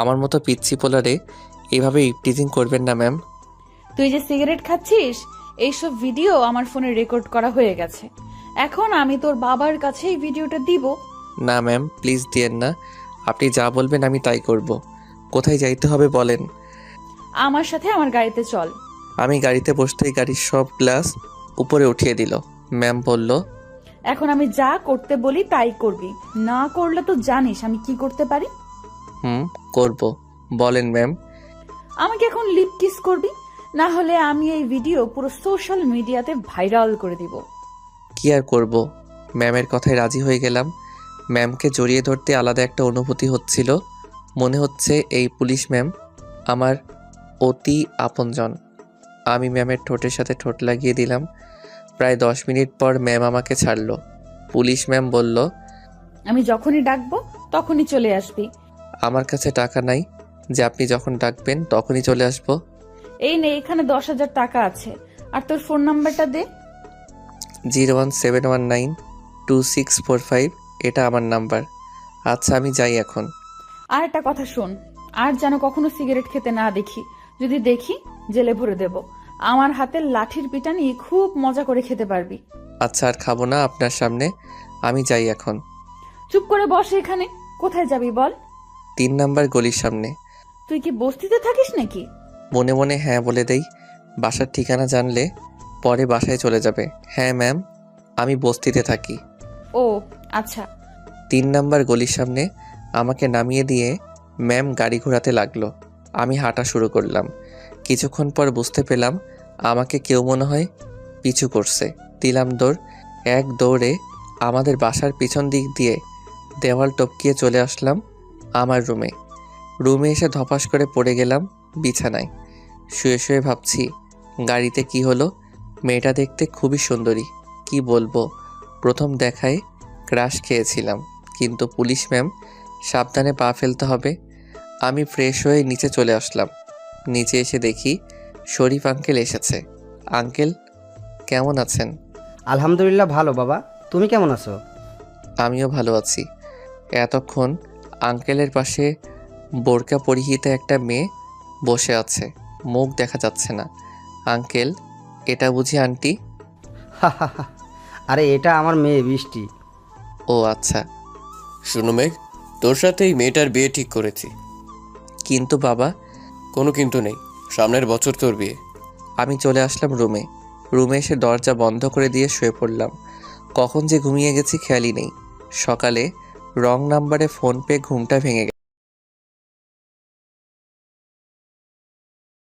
আমার মতো পিচ্ছি পোলারে এভাবে ইপটিজিং করবেন না ম্যাম। তুই যে সিগারেট খাচ্ছিস এইসব ভিডিও আমার ফোনে রেকর্ড করা হয়ে গেছে। এখন আমি তোর বাবার কাছে এই ভিডিওটা দিব। না ম্যাম, প্লিজ দিয়েন না। আপনি যা বলবেন আমি তাই করব। কোথায় যাইতে হবে বলেন। আমার সাথে আমার গাড়িতে চল। আমি গাড়িতে বসতেই গাড়ির সব গ্লাস উপরে উঠিয়ে দিল। ম্যাম বলল, এখন আমি যা করতে বলি তাই করবি, না করলে তো জানিস আমি কি করতে পারি। করব। বলেন ম্যাম। আমাকে এখন লিপ কিস করবি, না হলে আমি এই ভিডিও পুরো সোশ্যাল মিডিয়াতে ভাইরাল করে দিব। কি আর করব, ম্যামের কথায় রাজি হয়ে গেলাম। ম্যামকে জড়িয়ে ধরতে আলাদা একটা অনুভূতি হচ্ছিল। মনে হচ্ছে এই পুলিশ ম্যাম আমার অতি আপনজন। আমি ম্যামের ঠোঁটের সাথে ঠোঁট লাগিয়ে দিলাম। প্রায় 10 মিনিট পর ম্যাম আমাকে ছাড়লো। পুলিশ ম্যাম বলল, আমি যখনই ডাকবো তখনই চলে আসবি। আমার কাছে টাকা নাই যে আপনি যখন ডাকবেন তখনই চলে আসবো। এই নে, এখানে 10,000 টাকা আছে, আর তোর ফোন নাম্বারটা দে। 017192645, এটা আমার নাম্বার। আচ্ছা আমি যাই এখন। আর একটা কথা শোন, আর যেন কখনো সিগারেট খেতে না দেখি। যদি দেখি জেলে ভরে দেব। আমার হাতের লাঠির পিটানি খুব মজা করে খেতে পারবি। আচ্ছা আর খাবো না আপনার সামনে। আমি যাই এখন। চুপ করে বস এখানে। কোথায় যাবি বল? 3 নাম্বার গলির সামনে। তুই কি বস্তিতে থাকিস নাকি? মনে মনে হ্যাঁ বলে দেই। বাসার ঠিকানা জানলে পরে বাসায় চলে যাবে। হ্যাঁ ম্যাম, আমি বস্তিতে থাকি। ও আচ্ছা। 3 নাম্বার গলির সামনে আমাকে নামিয়ে দিয়ে ম্যাম গাড়ি ঘোরাতে লাগলো। আমি হাঁটা শুরু করলাম। কিছুক্ষণ পর বুঝতে পেলাম আমাকে কেউ মনে হয় পিছু করছে। দিলাম দৌড়। এক দৌড়ে আমাদের বাসার পিছন দিক দিয়ে দেওয়াল টপকিয়ে চলে আসলাম আমার রুমে। রুমে এসে ধপাস করে পড়ে গেলাম বিছানায়। শুয়ে শুয়ে ভাবছি গাড়িতে কি হলো। মেয়েটা দেখতে খুবই সুন্দরী, কি বলবো। প্রথম দেখায় ক্রাশ খেয়েছিলাম, কিন্তু পুলিশ ম্যাম সাবধানে পা ফেলতে হবে। আমি ফ্রেশ হয়ে নিচে চলে আসলাম। নিচে এসে দেখি শরীফ আঙ্কেল এসেছে। আঙ্কেল কেমন আছেন? আলহামদুলিল্লাহ ভালো বাবা, তুমি কেমন আছো? আমিও ভালো আছি। এতক্ষণ আঙ্কেলের পাশে বোরকা পরিহিত একটা মেয়ে বসে আছে, মুখ দেখা যাচ্ছে না। আঙ্কেল, এটা বুঝি আন্টি? আরে এটা আমার মেয়ে বৃষ্টি। ও আচ্ছা। শুনো মেঘ, তোর সাথে এই মেয়েটার বিয়ে ঠিক করেছি। কিন্তু বাবা। কোনো কিন্তু নেই, সামনের বছর তোর বিয়ে। আমি চলে আসলাম রুমে। রুমে এসে দরজা বন্ধ করে দিয়ে শুয়ে পড়লাম। কখন যে ঘুমিয়ে গেছি খেয়ালই নেই। সকালে রং নাম্বারে ফোন পেয়ে ঘুমটা ভেঙে গেছে।